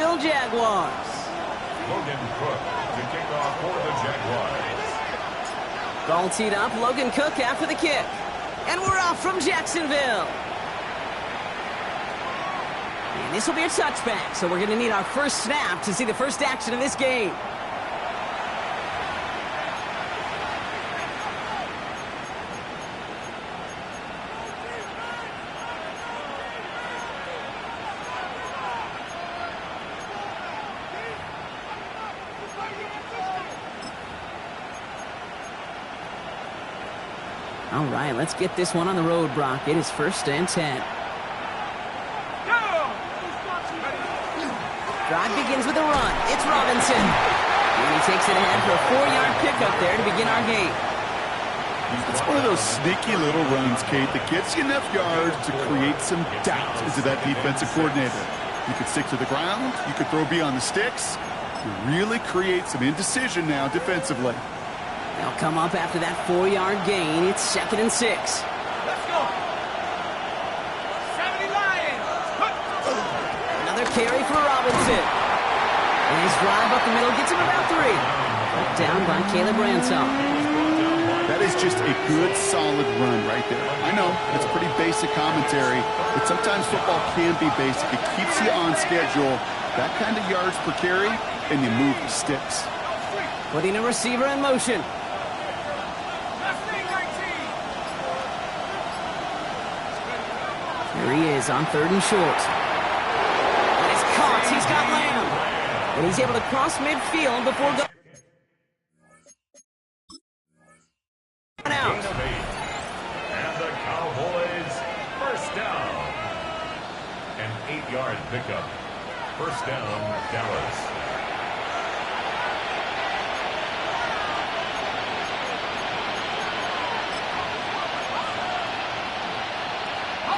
Jacksonville Jaguars. Logan Cook to kick off for the Jaguars. Ball teed up, Logan Cook after the kick. And we're off from Jacksonville. And this will be a touchback, so we're going to need our first snap to see the first action of this game. All right, let's get this one on the road, Brock. It is 1st and 10. Drive begins with a run. It's Robinson. And he takes it ahead for a 4-yard pickup there to begin our game. It's one of those sneaky little runs, Kate, that gets you enough yards to create some doubt into that defensive coordinator. You could stick to the ground. You could throw beyond the sticks. You really create some indecision now defensively. They'll come up after that 4-yard gain. It's 2nd and 6. Let's go. 70 Lions. Another carry for Robinson. And his drive up the middle gets him about 3. Down by Caleb Ransom. That is just a good, solid run right there. I know, it's pretty basic commentary, but sometimes football can be basic. It keeps you on schedule. That kind of yards per carry, and you move the sticks. Putting a receiver in motion. Here he is on 3rd and short. And it's caught. He's got Lamb. And he's able to cross midfield before going out. And the Cowboys, 1st down. An 8-yard pickup. 1st down, Dallas.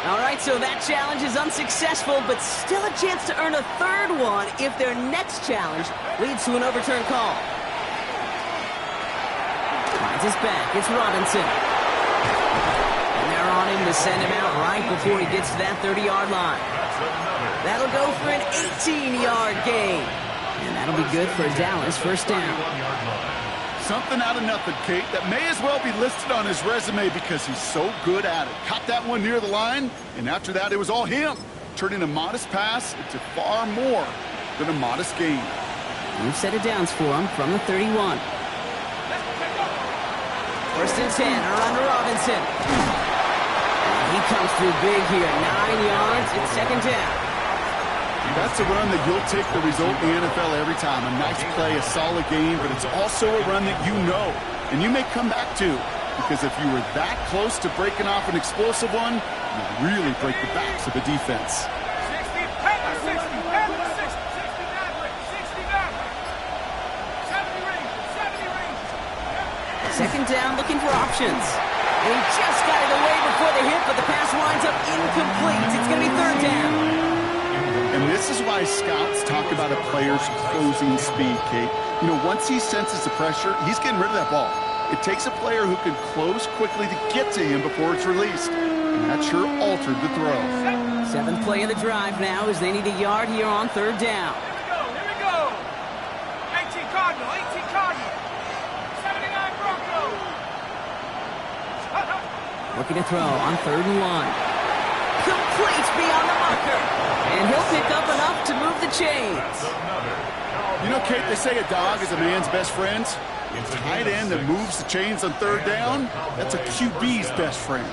All right, so that challenge is unsuccessful, but still a chance to earn a 3rd one if their next challenge leads to an overturned call. Finds his back. It's Robinson. And they're on him to send him out right before he gets to that 30-yard line. That'll go for an 18-yard gain. And that'll be good for Dallas 1st down. Something out of nothing, Kate, that may as well be listed on his resume because he's so good at it. Caught that one near the line, and after that, it was all him. Turning a modest pass into far more than a modest gain. New set of downs for him from the 31. 1st and 10, around to Robinson. And he comes through big here, 9 yards, it's 2nd down. That's a run that you'll take the result in the NFL every time. A nice play, a solid game, but it's also a run that you know and you may come back to, because if you were that close to breaking off an explosive one, you really break the backs of the defense. 2nd down, looking for options. And he just got it away before the hit, but the pass winds up incomplete. It's going to be 3rd down. And this is why scouts talk about a player's closing speed, Kate. You know, once he senses the pressure, he's getting rid of that ball. It takes a player who can close quickly to get to him before it's released. And that sure altered the throw. 7th play of the drive now as they need a yard here on 3rd down. Here we go. 18 Cardinal, 18 Cardinal. 79 Broncos. Looking to throw on 3rd and 1. Complete beyond the marker. And he'll pick up enough to move the chains. You know, Kate, they say a dog is a man's best friend. A tight end that moves the chains on 3rd down, that's a QB's best friend.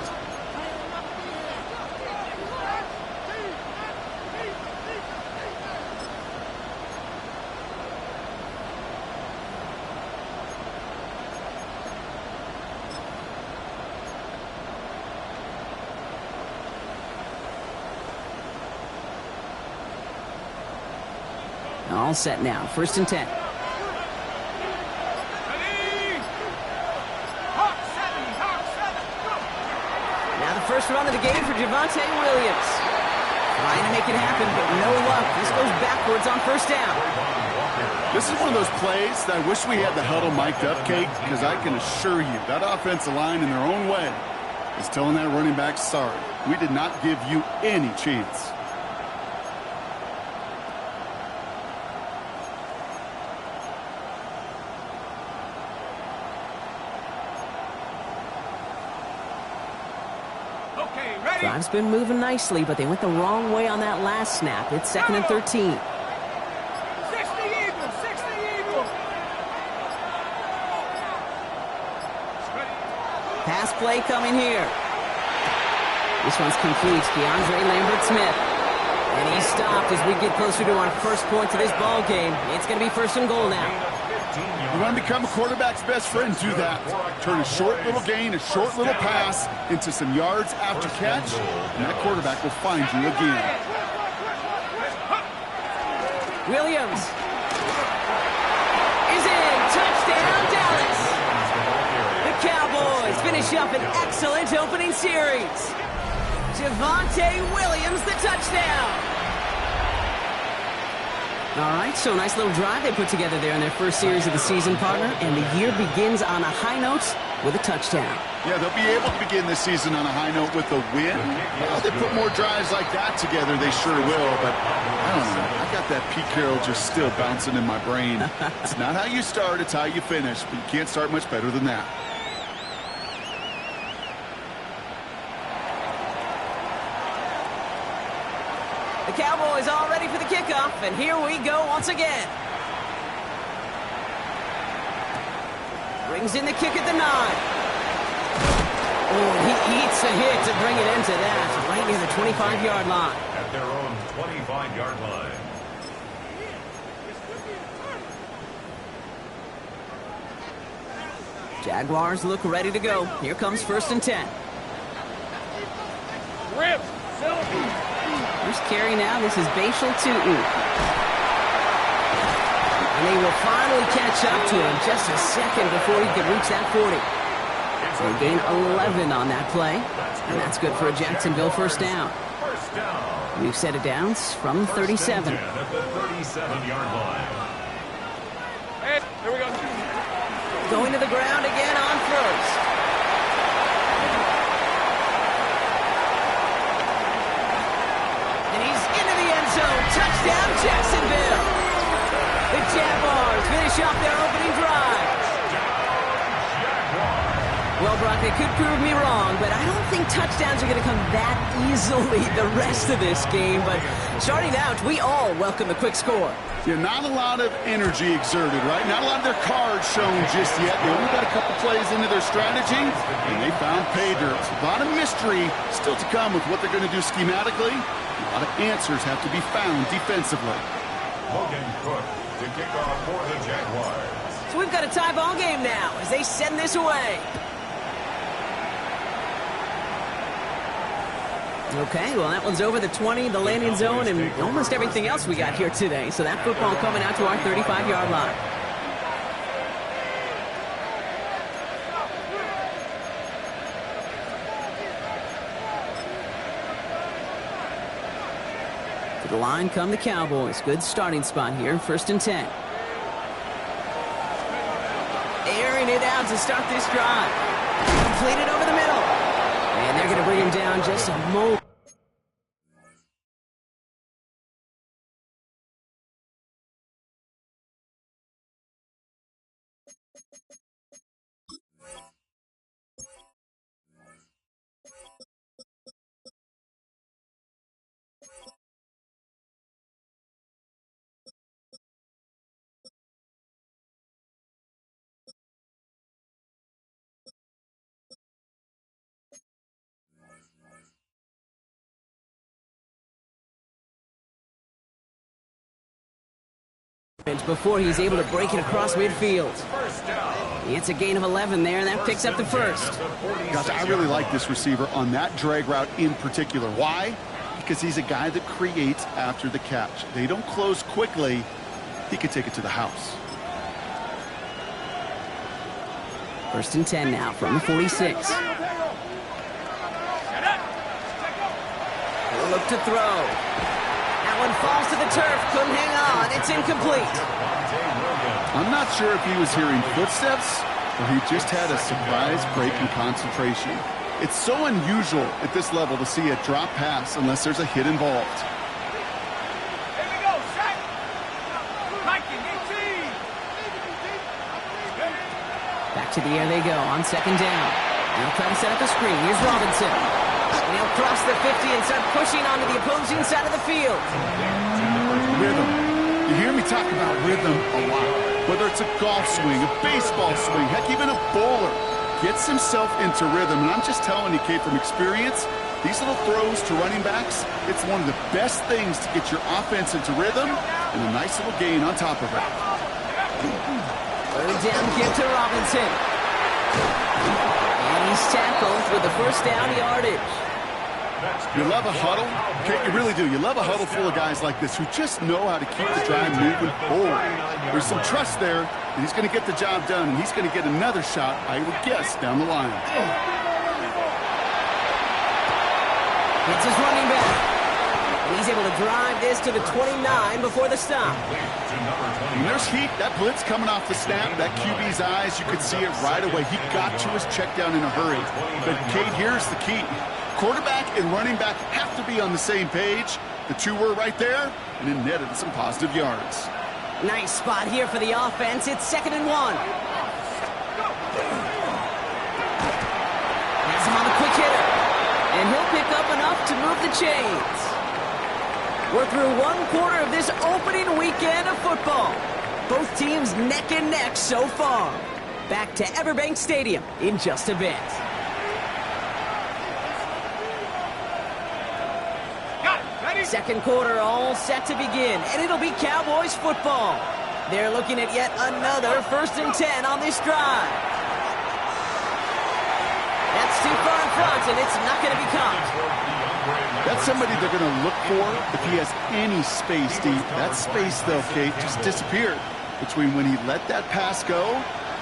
All set now. 1st and 10. Now the first run of the game for Javonte Williams. Trying to make it happen, but no luck. This goes backwards on 1st down. This is one of those plays that I wish we had the huddle mic'd up, Kate, because I can assure you that offensive line in their own way is telling that running back, sorry, we did not give you any chance. Okay, ready? Drive's been moving nicely, but they went the wrong way on that last snap. It's 2nd and 13. 60 Eagles, 60 Eagles. Pass play coming here. This one's complete. DeAndre Lambert-Smith. And he's stopped as we get closer to our first point to this ball game. It's going to be 1st and goal now. You want to become a quarterback's best friend, do that. Turn a short little gain, a short little pass into some yards after catch, and that quarterback will find you again. Williams is in. Touchdown, Dallas. The Cowboys finish up an excellent opening series. Javonte Williams, the touchdown. All right, so nice little drive they put together there in their first series of the season, partner, and the year begins on a high note with a touchdown. Yeah, they'll be able to begin this season on a high note with a win. Well, they put more drives like that together, they sure will, but I don't know. I got that Pete Carroll just still bouncing in my brain. It's not how you start, it's how you finish, but you can't start much better than that. The Cowboys all ready for the kickoff, and here we go once again. Brings in the kick at the 9. Oh, he eats a hit to bring it into that, right near the 25-yard line. At their own 25-yard line. Jaguars look ready to go. Here comes 1st and 10. Rip. First carry now. This is Bashal Tutin. And they will finally catch up to him just a second before he can reach that 40. They gain 11 on that play. And that's good for a Jacksonville first down. We've set it down from 37. At the 37-yard line. Hey, here we go. Going to the ground again on first. And he's into the end zone. Touchdown, Jacksonville. The Jaguars finish off their opening drive. Well, Brock, they could prove me wrong, but I don't think touchdowns are going to come that easily the rest of this game. But starting out, we all welcome the quick score. Yeah, not a lot of energy exerted, right? Not a lot of their cards shown just yet. They only got a couple plays into their strategy, and they found pay dirt. A lot of mystery still to come with what they're going to do schematically. A lot of answers have to be found defensively. Logan Cook to kick off for the Jaguars. So we've got a tie ball game now as they send this away. Okay, well, that one's over the 20, the landing zone, and almost everything else we got here today. So that football coming out to our 35-yard line. To the line come the Cowboys. Good starting spot here, 1st and 10. Airing it out to start this drive. Completed over the middle. And they're going to bring him down just a moment. Before he's able to break it across midfield. It's a gain of 11 there, and that picks up the first. Gosh, I really like this receiver on that drag route in particular. Why? Because he's a guy that creates after the catch. They don't close quickly. He could take it to the house. 1st and 10 now from the 46. Look to throw. That one falls to the turf. Couldn't hang on. It's incomplete. I'm not sure if he was hearing footsteps or he just had a surprise break in concentration. It's so unusual at this level to see a drop pass unless there's a hit involved. Here we go, set. Viking 18. Back to the air they go on 2nd down. They'll try to set up a screen. Here's Robinson. And he'll cross the 50 and start pushing onto the opposing side of the field. Rhythm. You hear me talk about rhythm a lot. Whether it's a golf swing, a baseball swing, heck, even a bowler gets himself into rhythm. And I'm just telling you, Kate, from experience, these little throws to running backs, it's one of the best things to get your offense into rhythm and a nice little gain on top of it. Third down give to Robinson. And he's tackled for the first down yardage. You love a huddle? Kate, you really do. You love a huddle full of guys like this who just know how to keep the drive moving forward. There's some trust there that he's going to get the job done, and he's going to get another shot, I would guess, down the line. It's his running back. And he's able to drive this to the 29 before the stop. When there's heat, that blitz coming off the snap, that QB's eyes, you could see it right away. He got to his check down in a hurry. But, Kate, here's the key. Quarterback and running back have to be on the same page. The two were right there, and it netted some positive yards. Nice spot here for the offense. It's 2nd and 1. Has him on the quick hitter. And he'll pick up enough to move the chains. We're through one quarter of this opening weekend of football. Both teams neck and neck so far. Back to Everbank Stadium in just a bit. Second quarter all set to begin, and it'll be Cowboys football. They're looking at yet another 1st and 10 on this drive. That's too far in front, and it's not going to be caught. That's somebody they're going to look for if he has any space deep. That space, though, Kate, just disappeared between when he let that pass go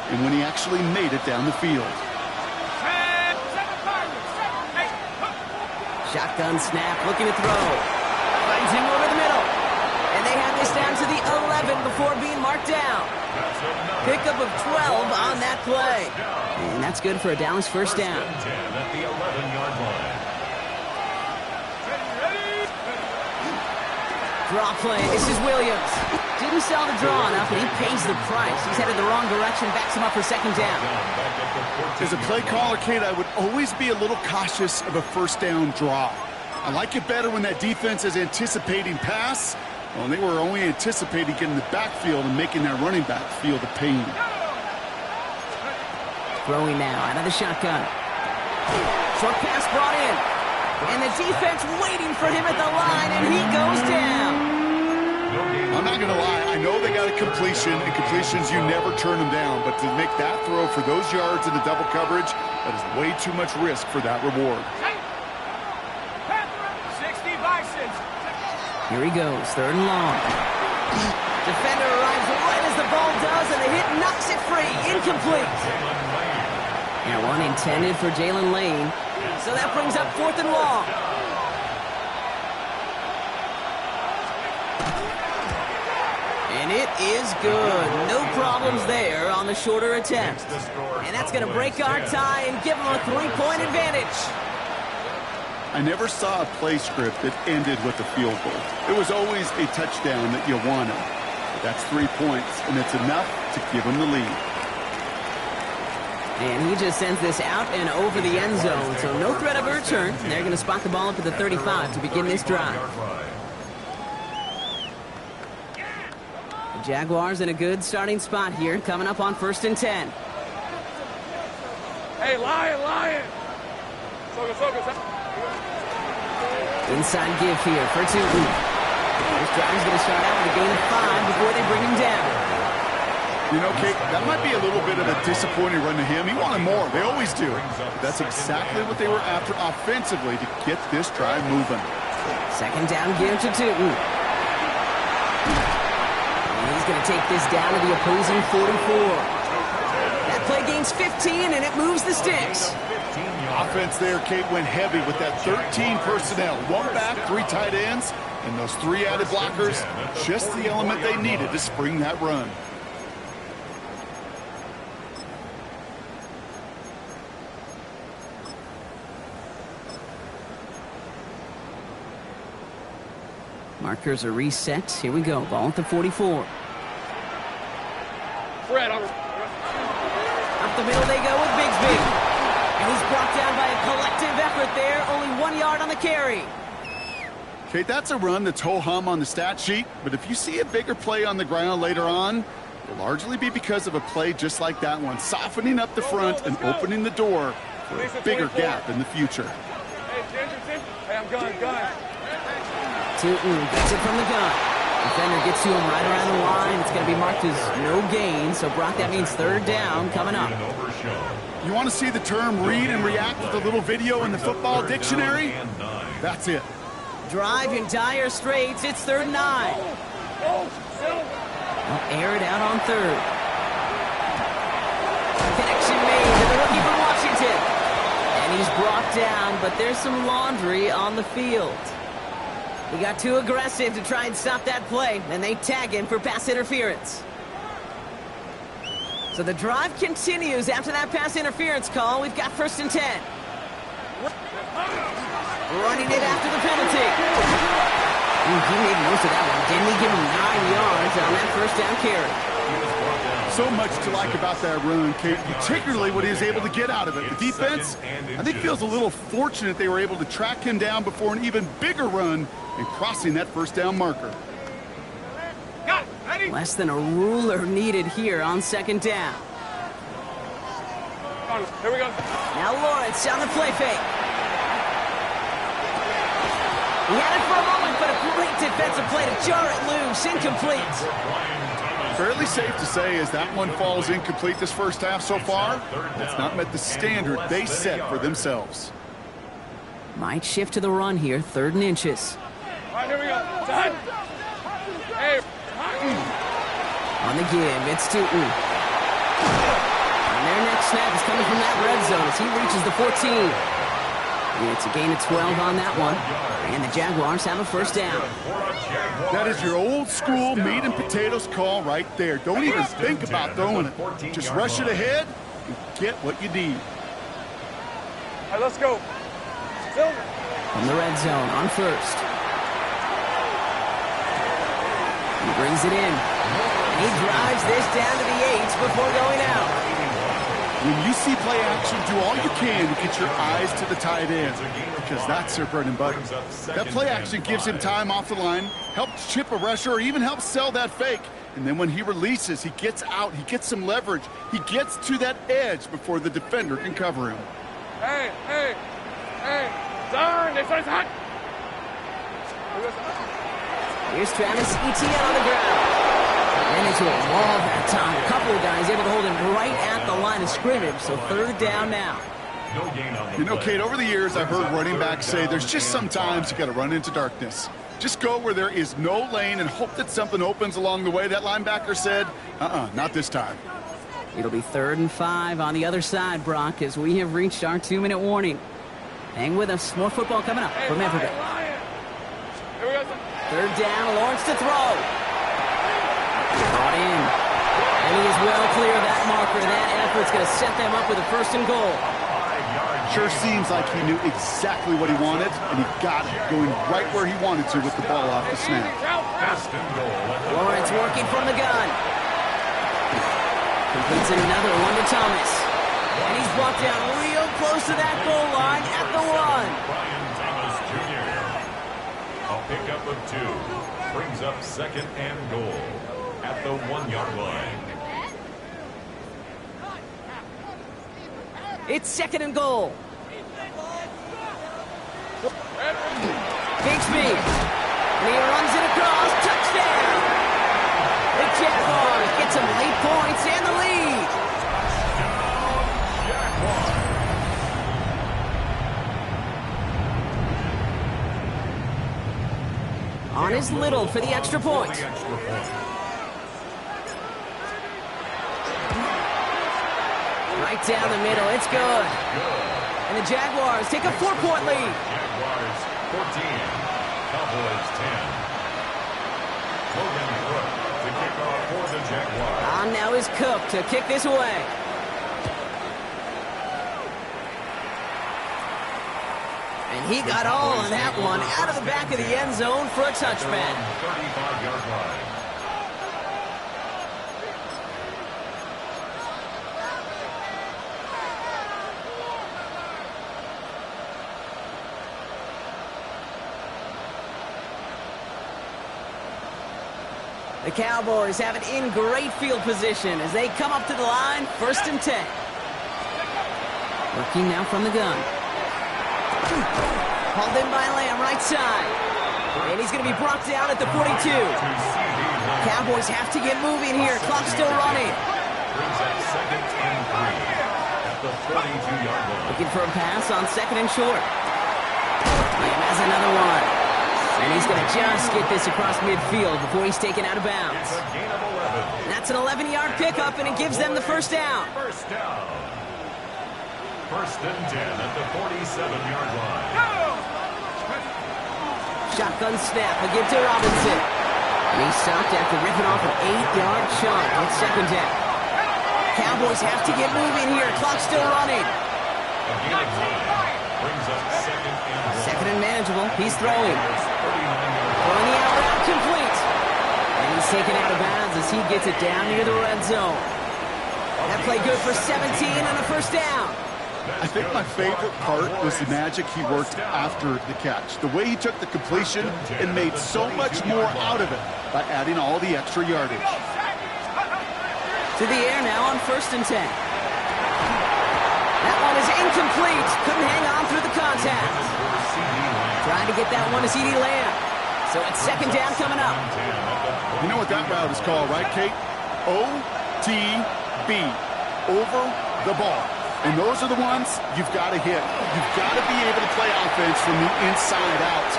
and when he actually made it down the field. Shotgun snap, looking to throw. Finds him over the middle. And they have this down to the 11 before being marked down. Pickup of 12 on that play. And that's good for a Dallas first down. At the 11-yard line. Draw play. This is Williams. Didn't sell the draw enough, and he pays the price. He's headed the wrong direction, backs him up for 2nd down. As a play caller, Kate, I would always be a little cautious of a first down draw. I like it better when that defense is anticipating pass. Well, they were only anticipating getting the backfield and making that running back feel the pain. Throwing now out of the shotgun. Short pass brought in. And the defense waiting for him at the line, and he goes down. I'm not going to lie. I know they got a completion, and completions, you never turn them down. But to make that throw for those yards in the double coverage, that is way too much risk for that reward. 60 Bisons. Here he goes, 3rd and long. Defender arrives right as the ball does, and the hit knocks it free. Incomplete. Now one intended for Jalen Lane. So that brings up 4th and long. And it is good. No problems there on the shorter attempt. And that's going to break our tie and give them a 3-point advantage. I never saw a play script that ended with a field goal. It was always a touchdown that you wanted. But that's 3 points, and it's enough to give them the lead. And he just sends this out and over the end zone. So no threat of a return. They're going to spot the ball up at the 35 to begin this drive. The Jaguars in a good starting spot here, coming up on 1st and 10. Hey, Lion. Focus. Inside give here for Tootin. This drive is going to start out with a gain of 5 before they bring him down. You know, Kate, that might be a little bit of a disappointing run to him. He wanted more. They always do. But that's exactly what they were after offensively to get this drive moving. 2nd down give to Tootin. And he's going to take this down to the opposing 44. That play gains 15, and it moves the sticks. Offense there, Kate, went heavy with that 13 personnel. 1 back, 3 tight ends, and those 3 added blockers. Just the element they needed to spring that run. Markers are reset. Here we go. Ball at the 44. Fred, up the middle they go with Bigsby. And he's brought down by a collective effort there. Only 1 yard on the carry. Okay, that's a run that's ho-hum on the stat sheet, but if you see a bigger play on the ground later on, it'll largely be because of a play just like that one, softening up the front and opening the door for a bigger gap in the future. Hey, Tim. Hey, I'm gun. Tootin gets it from the gun. Defender gets to him right around the line. It's going to be marked as no gain, so Brock, that means third down coming up. You want to see the term read and react with a little video in the football dictionary? That's it. Drive in dire straits. It's 3rd and 9. They'll air it out on 3rd. Connection made to the rookie from Washington. And he's brought down, but there's some laundry on the field. He got too aggressive to try and stop that play, and they tag him for pass interference. So the drive continues after that pass interference call. We've got 1st and 10. Running it after the penalty. He made most of that one, didn't he? Give him 9 yards on that 1st down carry. So much to like about that run, Kate, particularly what he was able to get out of it. The defense, I think, feels a little fortunate they were able to track him down before an even bigger run and crossing that 1st down marker. Less than a ruler needed here on 2nd down. Here we go. Now Lawrence on the play fake. He had it for a moment, but a great defensive play to jar it loose. Incomplete. Fairly safe to say as that one falls incomplete this 1st half so far, that's not met the standard they set for themselves. Might shift to the run here, 3rd and inches. All right, here we go. Done. Hey. On the give, it's Tootin. And their next snap is coming from that red zone as he reaches the 14. It's a gain of 12 on that one. And the Jaguars have a 1st down. That is your old school meat and potatoes call right there. Don't even think about throwing it. Just rush it ahead and get what you need. All right, let's go. Silver. From the red zone on 1st. He brings it in. He drives this down to the 8 before going out. When you see play action, do all you can to get your eyes to the tight end, because that's their bread and butter. That play action gives him time off the line, helps chip a rusher, or even helps sell that fake. And then when he releases, he gets out, he gets some leverage. He gets to that edge before the defender can cover him. Hey. Darn, this is hot. Here's Travis Etienne on the ground. Ran into a wall that time. A couple of guys able to hold him right at the line of scrimmage, so 3rd down now. You know, Kate, over the years, I've heard running backs say there's just sometimes you got to run into darkness. Just go where there is no lane and hope that something opens along the way. That linebacker said, not this time. It'll be 3rd and 5 on the other side, Brock, as we have reached our 2-minute warning. Hang with us. More football coming up from Everett. Here we go. 3rd down, Lawrence to throw. Brought in. And he is well clear of that marker. That effort's going to set them up with a 1st and goal. Sure seems like he knew exactly what he wanted, and he got it, going right where he wanted to with the ball off the snap. Lawrence working from the gun. Completes another one to Thomas. And he's brought down real close to that goal line at the 1. A pickup of 2 brings up 2nd and goal at the 1-yard line. It's 2nd and goal. Bigsby. And he runs it across. Touchdown. The Jaguars get some late points and the lead. On is Little for the extra point. Right down the middle. It's good. And the Jaguars take a 4-point lead. Jaguars 14, Cowboys 10. Logan Brooke to kick off for the Jaguars. On now is Cook to kick this away. And he got all on that one out of the back of the end zone for a touchback. 35-yard line. The Cowboys have it in great field position as they come up to the line, 1st and 10. Working now from the gun. Hauled in by Lamb, right side. And he's going to be brought down at the 42. Cowboys have to get moving here. Clock still running. Brings up 2nd and 3 at the 42-yard line. Looking for a pass on 2nd and short. Lamb has another one. And he's going to just get this across midfield before he's taken out of bounds. It's a gain of 11. That's an 11-yard pickup, and it gives them the first down. First down. 1st and 10 at the 47-yard line. Shotgun snap, a give to Robinson. And he's stopped after ripping off an 8-yard chunk. It's 2nd down. Cowboys have to get moving here. Clock still running. A gain of 9 brings up 2nd and 1. 2nd and manageable. He's throwing. 39-yard Throwing the out route complete. And he's taken out of bounds as he gets it down near the red zone. That play good for 17 and a first down. I think my favorite part was the magic he worked after the catch. The way he took the completion and made so much more out of it by adding all the extra yardage. To the air now on 1st and 10. That one is incomplete. Couldn't hang on through the contact. Trying to get that one to CeeDee Lamb. So it's 2nd down coming up. You know what that route is called, right, Kate? OTB. Over the ball. And those are the ones you've got to hit. You've got to be able to play offense from the inside out.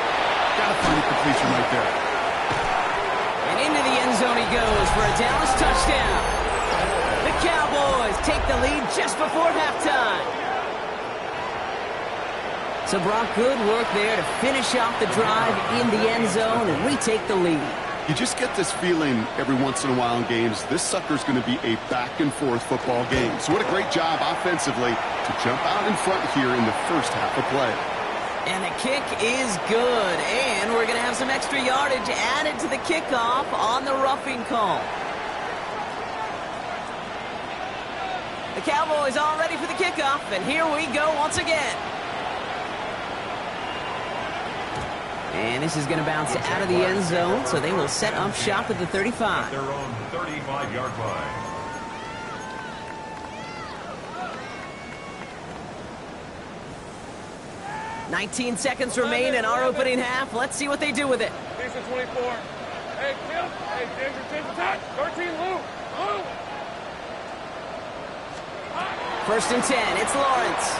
Got to find a completion right there. And into the end zone he goes for a Dallas touchdown. The Cowboys take the lead just before halftime. So Brock, good work there to finish off the drive in the end zone and retake the lead. You just get this feeling every once in a while in games, this sucker's going to be a back-and-forth football game. So what a great job offensively to jump out in front here in the first half of play. And the kick is good. And we're going to have some extra yardage added to the kickoff on the roughing call. The Cowboys all ready for the kickoff, and here we go once again. And this is going to bounce out of the end zone, so they will set up shop at the 35. Their own 35-yard line. "19 seconds remain in our opening half. Let's see what they do with it. Jason 24. Hey, Kim. Hey, Jason touch. 13, Lou. Lou. 1st and 10. It's Lawrence.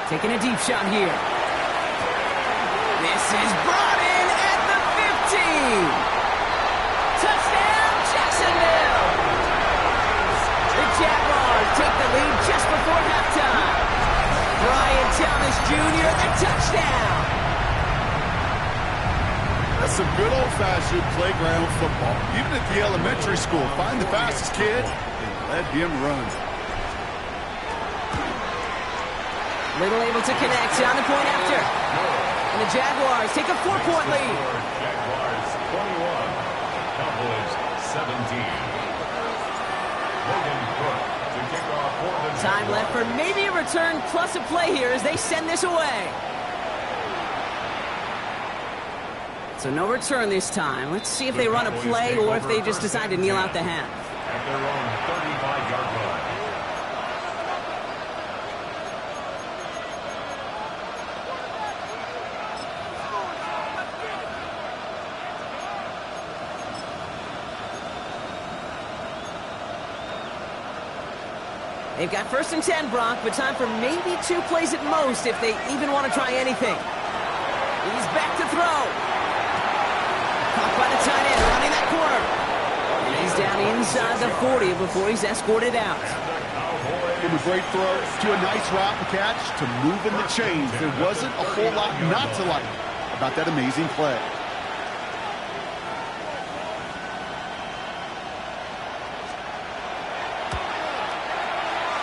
Taking a deep shot here. This is brought in at the 15. Touchdown, Jacksonville. The Jaguars take the lead just before halftime. Brian Thomas Jr., the touchdown. That's some good old-fashioned playground football. Even at the elementary school, find the fastest kid and let him run. Little able to connect on the point after. And the Jaguars take a 4-point lead. Jaguars 21, Cowboys 17. Logan Cook to kick off for the Time left for maybe a return plus a play here as they send this away. So no return this time. Let's see if they run a play or if they just decide to kneel out the half. At their own 35-yard line. They've got 1st and 10, Brock, but time for maybe 2 plays at most if they even want to try anything. He's back to throw. Caught by the tight end, running that corner. And he's down inside the 40 before he's escorted out. From a great throw to a nice route and catch to moving the chains. There wasn't a whole lot not to like about that amazing play.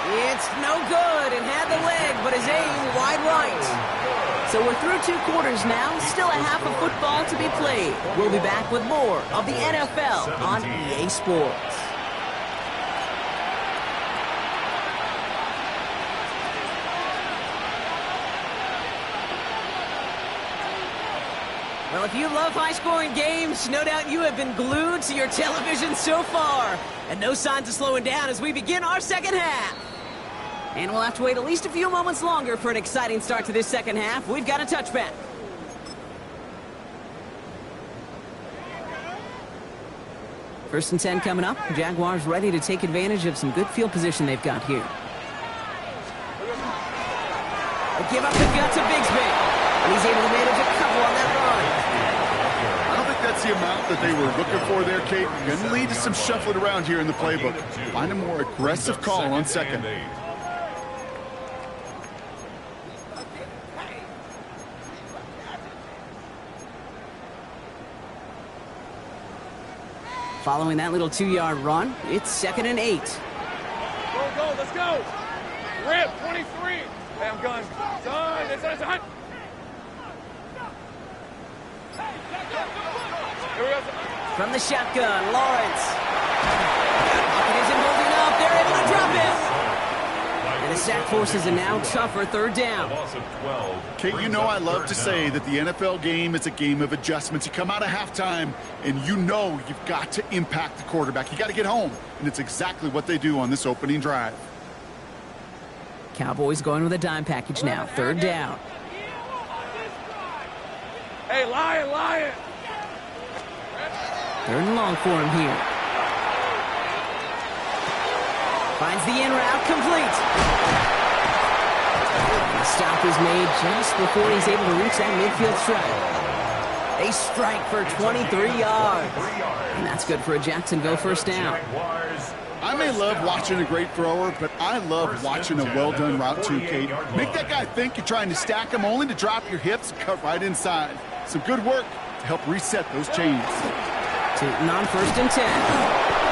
It's no good and had the leg, but his aim wide right. So we're through 2 quarters now. Still a half of football to be played. We'll be back with more of the NFL on EA Sports. Well, if you love high-scoring games, no doubt you have been glued to your television so far. And no signs of slowing down as we begin our second half. And we'll have to wait at least a few moments longer for an exciting start to this second half. We've got a touchback. First and 10 coming up. Jaguars ready to take advantage of some good field position they've got here. They give up the gut to Bigsby. And he's able to manage a couple on that run. I don't think that's the amount that they were looking for there, Kate. Going to lead to some shuffling around here in the playbook. Find a more aggressive call on second. Following that little 2-yard run, it's 2nd and 8. Go, let's go. Rip, 23. Hey, I'm gun. Son, it's a hunt. Here we go. From the shotgun, Lawrence. Pocket isn't holding up. They're able to drop it. And the sack forces a now tougher 3rd down. Kate, you know I love to say that the NFL game is a game of adjustments. You come out of halftime, and you know you've got to impact the quarterback. You got to get home, and it's exactly what they do on this opening drive. Cowboys going with a dime package now, 3rd down. Hey, Lion. 3rd and long for him here. Finds the in route, complete. The stop is made just before he's able to reach that midfield strike. They strike for 23 yards. And that's good for a Jacksonville 1st down. I may love watching a great thrower, but I love watching a well-done route too, Kate. Make that guy think you're trying to stack him only to drop your hips and cut right inside. Some good work to help reset those chains. Tootin on 1st and 10.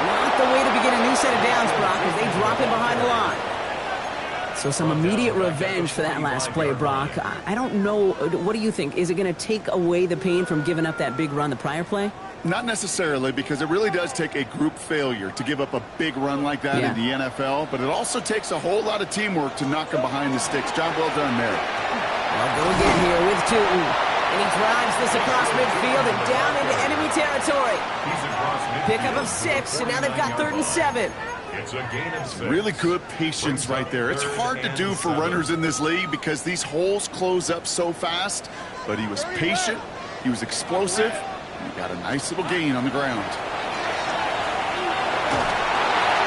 Not the way to begin a new set of downs, Brock, as they drop him behind the line. So some immediate revenge for that last play, Brock. I don't know. What do you think? Is it going to take away the pain from giving up that big run the prior play? Not necessarily, because it really does take a group failure to give up a big run like that in the NFL, but it also takes a whole lot of teamwork to knock him behind the sticks. Job well done there. Well, go again here with Tootin. And he drives this across midfield and down into enemy territory. Pickup of 6, and now they've got 3rd and 7. It's a gain of 6. Really good patience right there. It's hard to do for runners in this league because these holes close up so fast, but he was patient, he was explosive, and he got a nice little gain on the ground.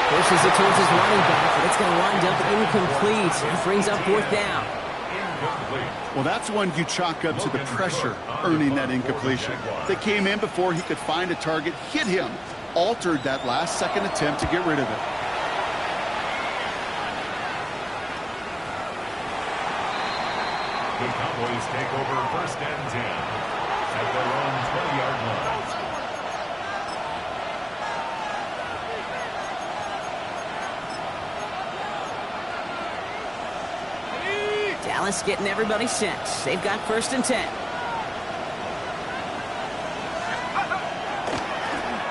Pushes it towards his running back, but it's going to wind up incomplete. It brings up 4th down. Well, that's one you chalk up to the pressure earning that incompletion. They came in before he could find a target, hit him, altered that last-second attempt to get rid of it. The Cowboys take over 1st and 10 at their own 20-yard line. Dallas getting everybody set. They've got 1st and 10.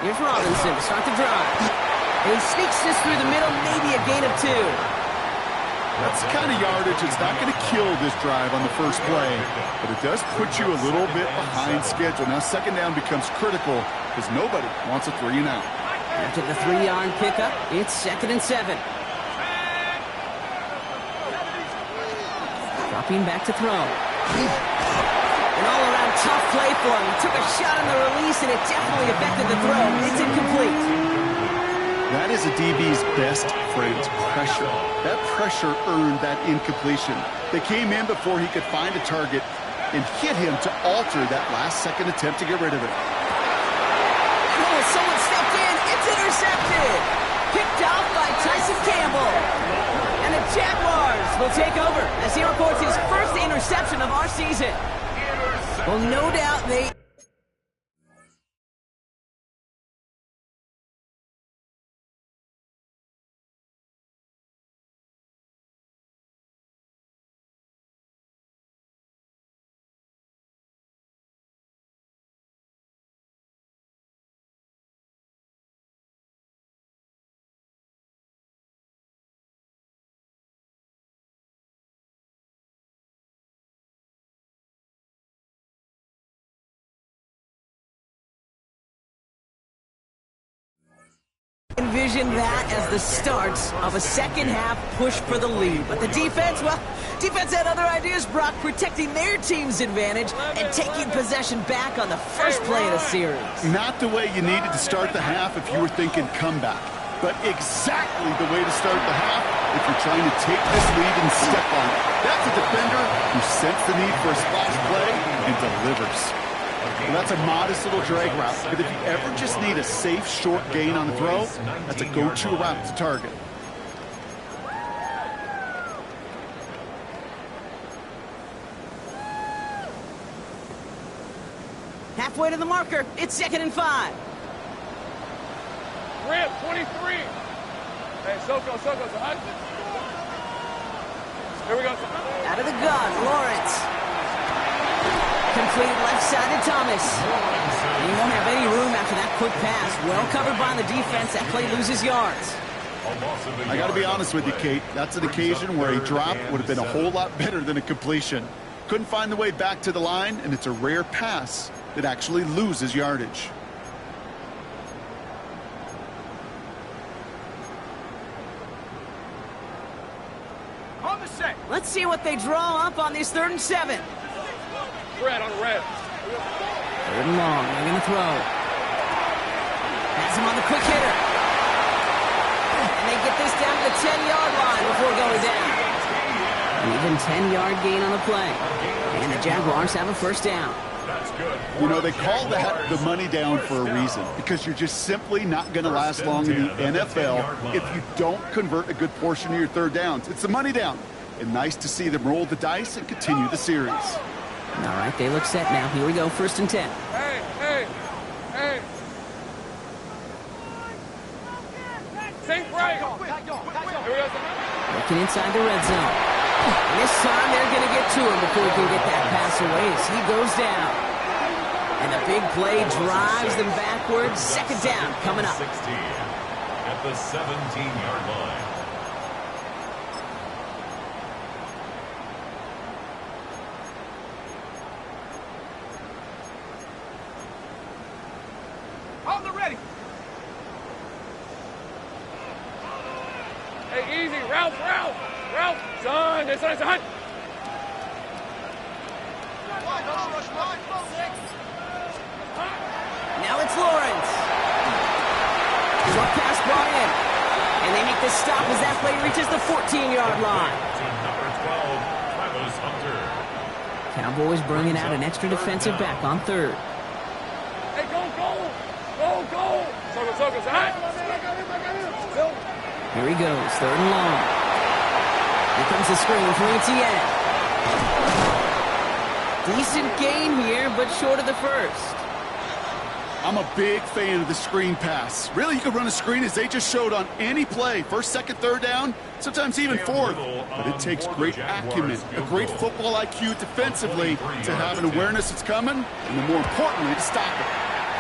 Here's Robinson to start the drive. And he sneaks this through the middle, maybe a gain of 2. That's the kind of yardage that's not going to kill this drive on the first play, but it does put you a little bit behind schedule. Now 2nd down becomes critical because nobody wants a 3-and-out. After the 3-yard pickup, it's 2nd and 7. Dropping back to throw. An all-around tough play for him. He took a shot on the release, and it definitely affected the throw. It's incomplete. That is a DB's best friend, pressure. That pressure earned that incompletion. They came in before he could find a target and hit him to alter that last-second attempt to get rid of it. Oh, someone stepped in. It's intercepted. Picked off by Tyson Campbell. And the Jaguars will take over as he reports his first interception of our season. Well, no doubt they... envision that as the start of a second-half push for the lead. But the defense, well, defense had other ideas, Brock, protecting their team's advantage and taking possession back on the first play of the series. Not the way you needed to start the half if you were thinking comeback, but exactly the way to start the half if you're trying to take this lead and step on it. That's a defender who sensed the need for a splash play and delivers. Well, that's a modest little drag route, but if you ever just need a safe, short gain on the throw, that's a go-to route to target. Halfway to the marker, it's 2nd and 5. Rip, 23. Hey, Soko. Here we go. Out of the gun, Lawrence. Complete left side to Thomas. He won't have any room after that quick pass. Well covered by the defense. That play loses yards. I got to be honest with you, Kate. That's an occasion where a drop would have been a whole lot better than a completion. Couldn't find the way back to the line, and it's a rare pass that actually loses yardage. On the set. Let's see what they draw up on this 3rd and 7. Red on red. 3rd and long. They're going to throw. Has him on the quick hitter. And they get this down to the 10-yard line before going down. An even 10-yard gain on the play. And the Jaguars have a first down. You know, they call that the money down for a reason, because you're just simply not going to last long in the NFL if you don't convert a good portion of your 3rd downs. It's the money down. And nice to see them roll the dice and continue the series. All right, they look set now. Here we go, 1st and 10. Hey. Think right. Here we go. Looking inside the red zone. And this time they're going to get to him before he can get that pass away as he goes down. And the big play drives them backwards. 2nd down coming up. 16 at the 17-yard line. On the ready. Hey, easy. Ralph. Son, it's a hunt. Now it's Lawrence. Short pass brought in. And they make the stop as that play reaches the 14-yard line. To number 12, Travis Hunter. Cowboys bringing out an extra defensive back on 3rd. Hey, go. Soko, hot. Here he goes, 3rd and long. Here comes the screen for Etienne. Decent gain here, but short of the first. I'm a big fan of the screen pass. Really, you can run a screen as they just showed on any play. 1st, 2nd, 3rd down, sometimes even 4th. But it takes great acumen, a great football IQ defensively to have an awareness it's coming, and then more importantly, to stop it.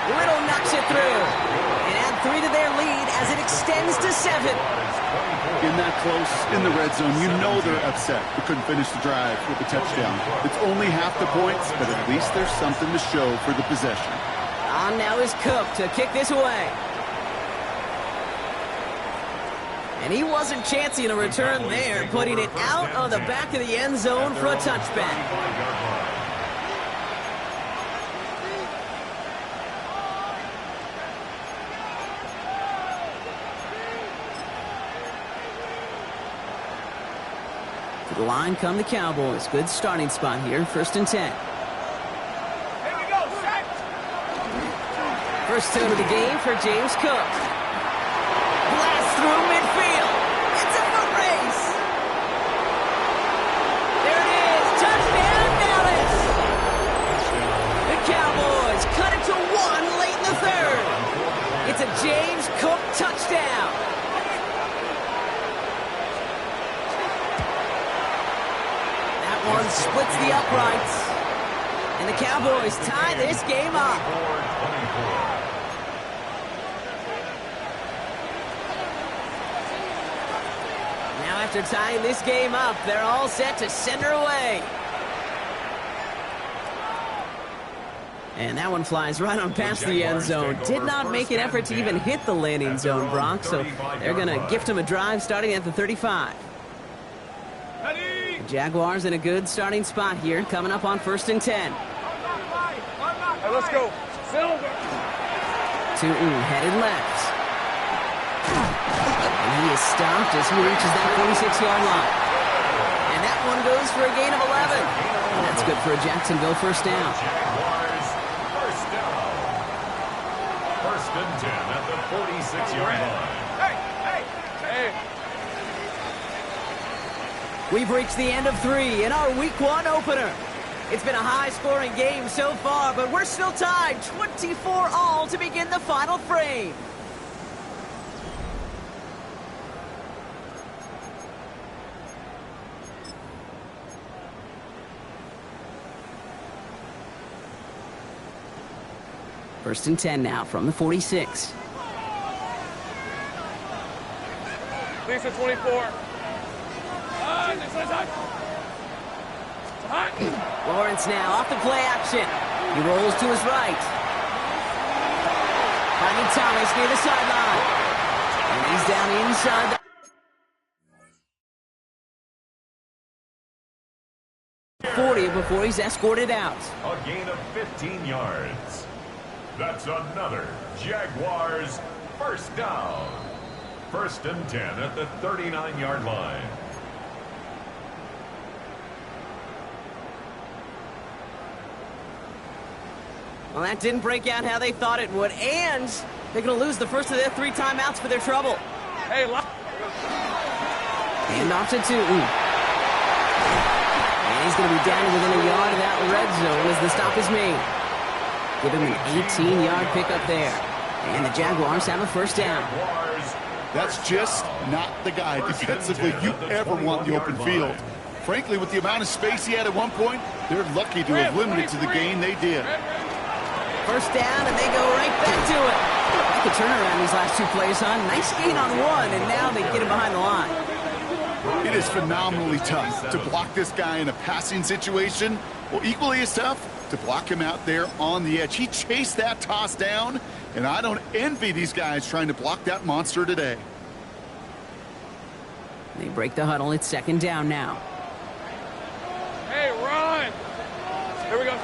Little knocks it through. And add 3 to their lead as it extends to 7. In that close, in the red zone, you know they're upset. They couldn't finish the drive with a touchdown. It's only half the points, but at least there's something to show for the possession. On now is Cook to kick this away. And he wasn't chancing a return there, putting it out on the back of the end zone for a touchback. To the line come the Cowboys. Good starting spot here, 1st and 10. First out of the game for James Cook. Blast through midfield. It's a foot race. There it is. Touchdown, Dallas. The Cowboys cut it to 1 late in the 3rd. It's a James Cook touchdown. That one splits the uprights. And the Cowboys tie this game up. After tying this game up, they're all set to send her away. And that one flies right on past the end zone. Did not make an effort to even hit the landing zone, Brock, so they're going to gift him a drive starting at the 35. The Jaguars in a good starting spot here, coming up on 1st and 10. Hey, let's go. Silver. Tootin headed left. And he is stopped as he reaches that 46-yard line. And that one goes for a gain of 11. That's good for a Jacksonville first down. Jaguars first down. 1st and 10 at the 46-yard line. Hey. We've reached the end of 3 in our Week 1 opener. It's been a high-scoring game so far, but we're still tied 24-all to begin the final frame. First and 10 now from the 46. Lisa 24. Lawrence now off the play action. He rolls to his right. Finding Thomas near the sideline. And he's down inside the 40 before he's escorted out. A gain of 15 yards. That's another Jaguars first down. 1st and 10 at the 39-yard line. Well, that didn't break out how they thought it would, and they're going to lose the first of their 3 timeouts for their trouble. Hey, and off to Tootin. And he's going to be down within a yard of that red zone as the stop is made. Give him an 18-yard pickup there. And the Jaguars have a first down. That's just not the guy defensively you ever want in the open field. Frankly, with the amount of space he had at one point, they're lucky to have limited to the gain they did. First down, and they go right back to it. Like a turnaround these last 2 plays, huh? Nice gain on 1, and now they get him behind the line. It is phenomenally tough to block this guy in a passing situation. Well, equally as tough to block him out there on the edge. He chased that toss down, and I don't envy these guys trying to block that monster today. They break the huddle. It's 2nd down now. Hey, run. Here we go.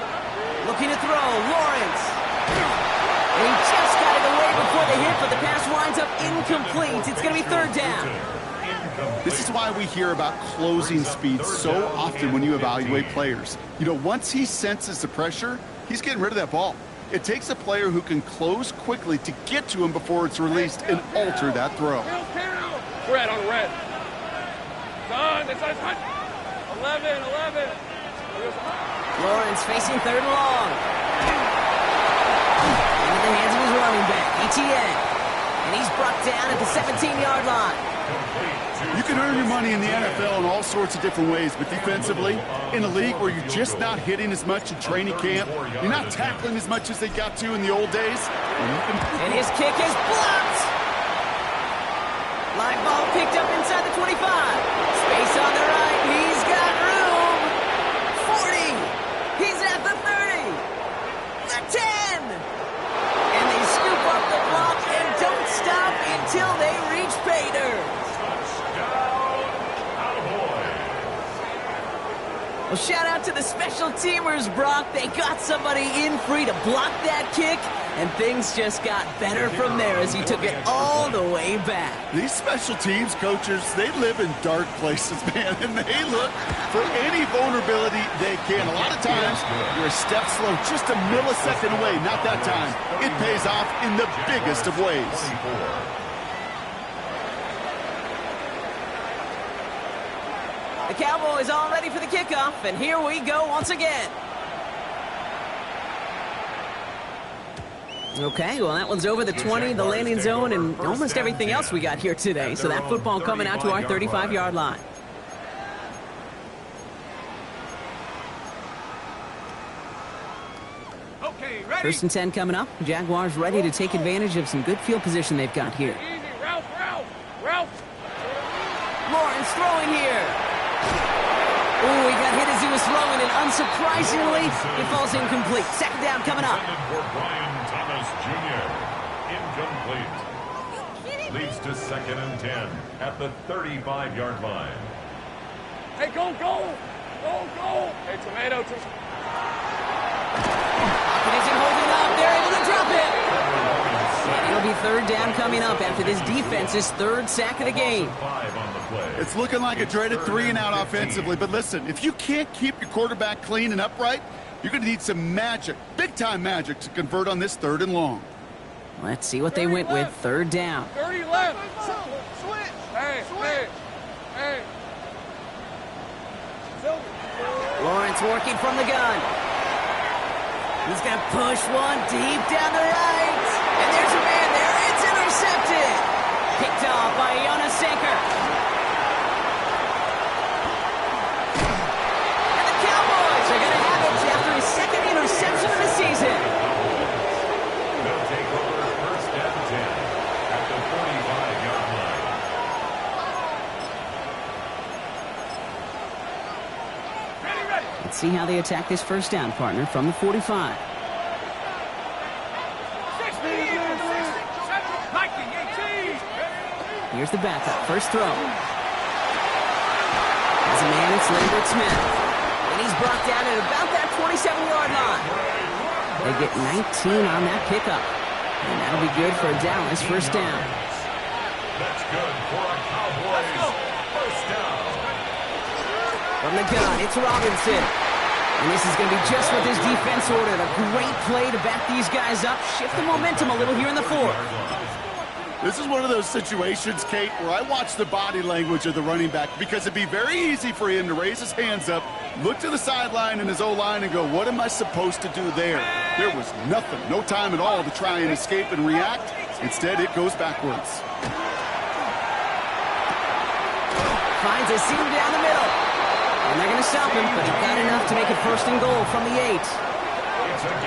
Looking to throw, Lawrence. And he just got it away before the hit, but the pass winds up incomplete. It's going to be 3rd down. This is why we hear about closing speed so often when you evaluate players. You know, once he senses the pressure, he's getting rid of that ball. It takes a player who can close quickly to get to him before it's released and alter that throw. Red on red. Done. It's 11. Lawrence facing 3rd and long. Into the hands of his running back, Etienne. And he's brought down at the 17-yard line. You can earn your money in the NFL in all sorts of different ways, but defensively, in a league where you're just not hitting as much in training camp, you're not tackling as much as they got to in the old days. And his kick is blocked. Live ball picked up inside the 25. Space on the right. He's got room. 40. He's at the 30. The 10. And they scoop up the block and don't stop until they reach pay dirt. Well, shout out to the special teamers, Brock. They got somebody in free to block that kick, and things just got better from there as he took it all the way back. These special teams coaches, they live in dark places, man, and they look for any vulnerability they can. A lot of times, you're a step slow, just a millisecond away. Not that time. It pays off in the biggest of ways. The Cowboys all ready for the kickoff, and here we go once again. Okay, well, that one's over the 20, the landing zone, and almost everything else we got here today. So that football coming out to our 35-yard line. Okay, ready? 1st and 10 coming up. Jaguars ready to take advantage of some good field position they've got here. Easy, Ralph. Lawrence throwing here. Oh, he got hit as he was throwing, and unsurprisingly, it falls incomplete. Second down coming up. Intended for Brian Thomas Jr. Incomplete. Leads to 2nd and 10 at the 35-yard line. Hey, go! Hey, tomato. It isn't holding up. They're able to drop it. And it'll be third down coming up after this defense's third sack of the game. 5 on the play. It's looking like a dreaded 3-and-out offensively, but listen, if you can't keep your quarterback clean and upright, you're going to need some magic, big-time magic, to convert on this 3rd and long. Let's see what they went with. Third down. 30 left. Switch. Hey. Lawrence working from the gun. He's going to push one deep down the right. And there's a man there. It's intercepted. Picked off by Jonas Sanker. And the Cowboys are going to have it after his 2nd interception of the season. They'll take over 1st and 10 at the 45-yard line. Let's see how they attack this first down, partner, from the 45. Here's the backup. First throw. As a man, it's Lambert Smith. And he's brought down at about that 27-yard line. They get 19 on that pickup. And that'll be good for Dallas first down. That's good for a Cowboys first down. From the gun, it's Robinson. And this is going to be just what this defense ordered. A great play to back these guys up. Shift the momentum a little here in the 4th. This is one of those situations, Kate, where I watch the body language of the running back, because it'd be very easy for him to raise his hands up, look to the sideline and his O-line and go, what am I supposed to do there? There was nothing, no time at all to try and escape and react. Instead, it goes backwards. Finds a seam down the middle. And they're going to stop him, but he got enough to make it 1st and goal from the 8.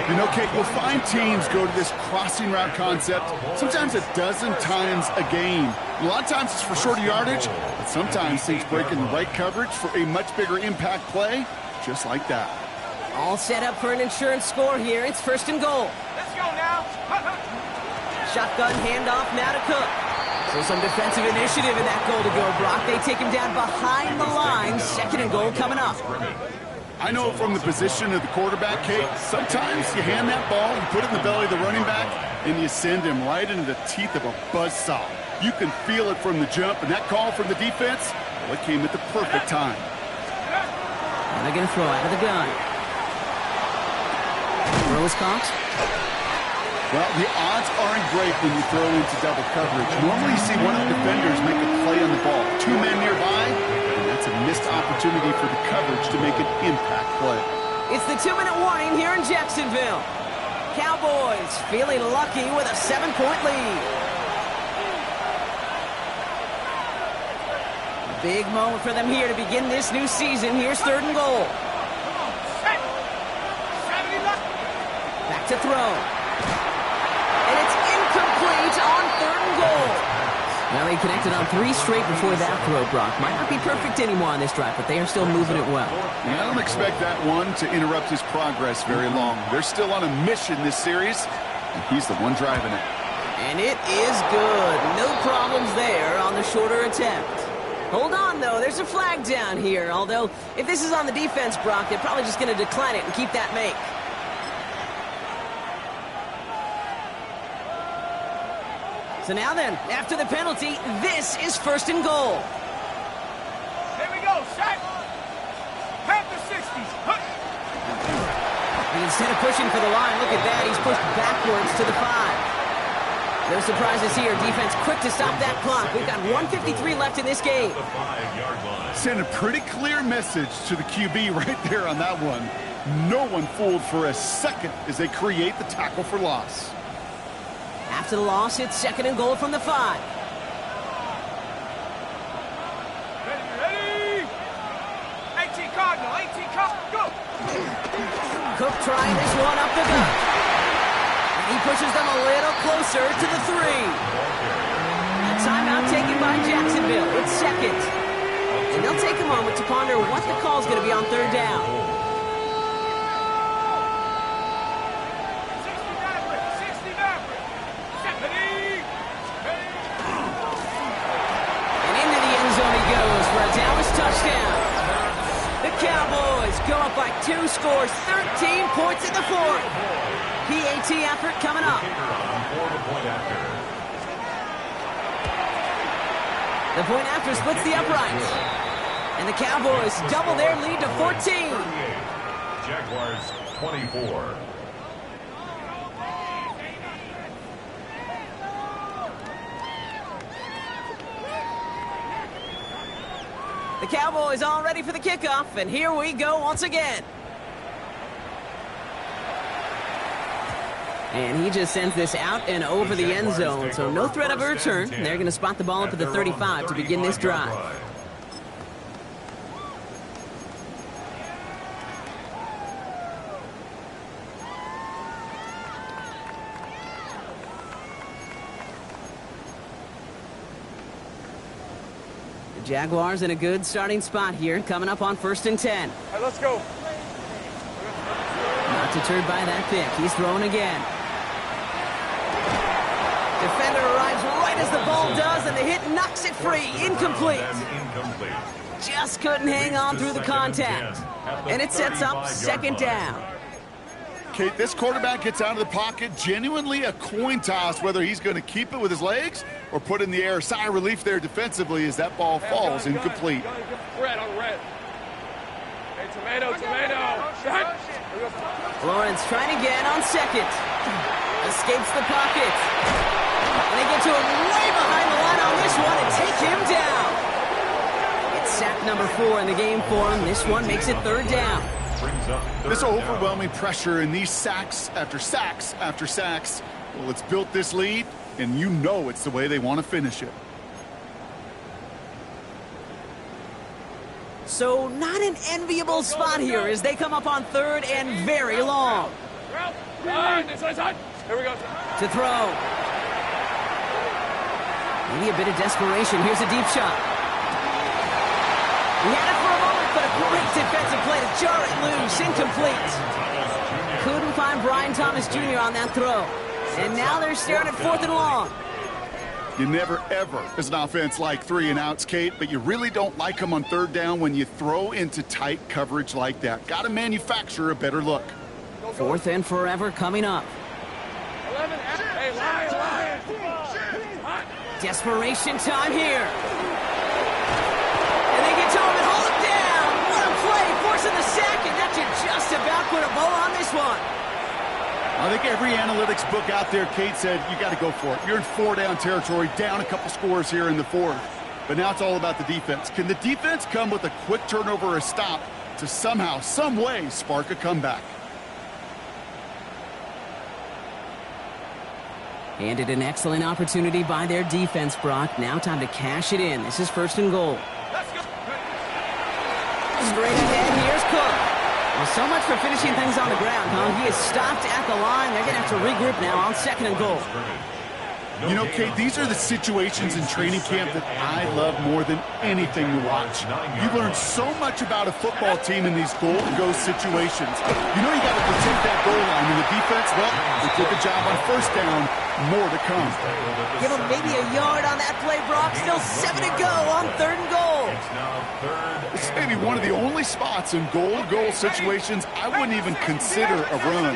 You know, Kate, you'll find teams go to this crossing route concept sometimes a dozen times a game. A lot of times it's for shorter yardage, but sometimes things break in the right coverage for a much bigger impact play, just like that. All set up for an insurance score here. It's 1st and goal. Let's go now. Shotgun handoff now to Cook. So some defensive initiative in that goal to go, Brock. They take him down behind the line. 2nd and goal coming up. I know from the position of the quarterback, Kate, sometimes you hand that ball, you put it in the belly of the running back, and you send him right into the teeth of a buzzsaw. You can feel it from the jump, and that call from the defense, well, it came at the perfect time. And they're going to throw out of the gun. Throw is caught. Well, the odds aren't great when you throw into double coverage. Normally you see one of the defenders make a play on the ball. 2 men nearby, and that's a missed opportunity for the coverage to make an impact play. It's the 2-minute warning here in Jacksonville. Cowboys feeling lucky with a 7-point lead. Big moment for them here to begin this new season. Here's 3rd and goal. Back to throw. And it's incomplete on 3rd and goal. Now they connected on 3 straight before that throw, Brock. Might not be perfect anymore on this drive, but they are still moving it well. And I don't expect that one to interrupt his progress very long. They're still on a mission this series, and he's the one driving it. And it is good. No problems there on the shorter attempt. Hold on, though. There's a flag down here. Although, if this is on the defense, Brock, they're probably just going to decline it and keep that make. So now then, after the penalty, this is 1st and goal. Here we go, set. Half the 60s. And instead of pushing for the line, look at that. He's pushed backwards to the 5. No surprises here. Defense quick to stop that clock. We've got 1:53 left in this game. The 5-yard line. Send a pretty clear message to the QB right there on that one. No one fooled for a second as they create the tackle for loss. After the loss, it's 2nd and goal from the 5. Ready. 18 Cardinal, go. Cook trying this one up the gut. And he pushes them a little closer to the 3. A timeout taken by Jacksonville. It's 2nd. And they'll take a moment to ponder what the call is going to be on third down. And into the end zone he goes for a Dallas touchdown. The Cowboys go up by 2 scores, 13 points in the fourth. PAT effort coming up. The point after splits the uprights. And the Cowboys double their lead to 14. Jaguars 24. The Cowboys all ready for the kickoff, and here we go once again. And he just sends this out and over the end zone, so no threat of a return. They're going to spot the ball up at the 35 to begin this drive. The Jaguars in a good starting spot here, coming up on 1st and 10. All right, let's go. Not deterred by that pick. He's throwing again. Defender arrives right as the ball does, and the hit knocks it free. Incomplete. Just couldn't hang on through the contact. And it sets up 2nd down. Kate, this quarterback gets out of the pocket, genuinely a coin toss whether he's going to keep it with his legs or put it in the air. Sigh of relief there defensively as that ball falls incomplete. Red on red. Hey, tomato. Lawrence trying again on 2nd. Escapes the pocket. And they get to him way behind the line on this one and take him down. It's sack number 4 in the game for him. This one makes it 3rd down. This overwhelming pressure and these sacks after sacks after sacks, well, it's built this lead, and you know it's the way they want to finish it. So not an enviable spot here as they come up on 3rd and very long. Here we go. To throw. Maybe a bit of desperation. Here's a deep shot. He had it for a moment, but a great defensive play to jar it loose. Incomplete. Couldn't find Brian Thomas Jr. on that throw. And now they're staring at 4th and long. You never, ever, as an offense, like 3 and outs, Kate, but you really don't like them on 3rd down when you throw into tight coverage like that. Got to manufacture a better look. 4th and forever coming up. 11. Hey, Lion. Desperation time here. And they get to him and hold him down. What a play, forcing the sack, and that should just about put a bow on this one. I think every analytics book out there, Kate, said you got to go for it. You're in 4-down territory, down a couple scores here in the 4th. But now it's all about the defense. Can the defense come with a quick turnover or a stop to somehow, some way, spark a comeback? Handed an excellent opportunity by their defense, Brock. Now time to cash it in. This is 1st and goal. Straight ahead, here's Cook. Well, so much for finishing things on the ground, huh? He is stopped at the line. They're going to have to regroup now on 2nd and goal. You know, Kate, these are the situations in training camp that I love more than anything to watch. You learn so much about a football team in these goal-to-go situations. You know you got to protect that goal line, and the defense, well, they took a job on 1st down. More to come. Give him maybe a yard on that play, Brock. Still 7 to go on 3rd and goal. This may be one of the only spots in goal-to-goal situations I wouldn't even consider a run.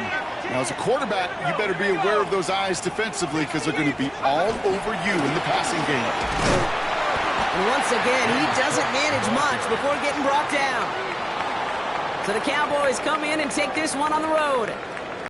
Now, as a quarterback, you better be aware of those eyes defensively because they're going to be all over you in the passing game. And once again, he doesn't manage much before getting brought down. So the Cowboys come in and take this one on the road.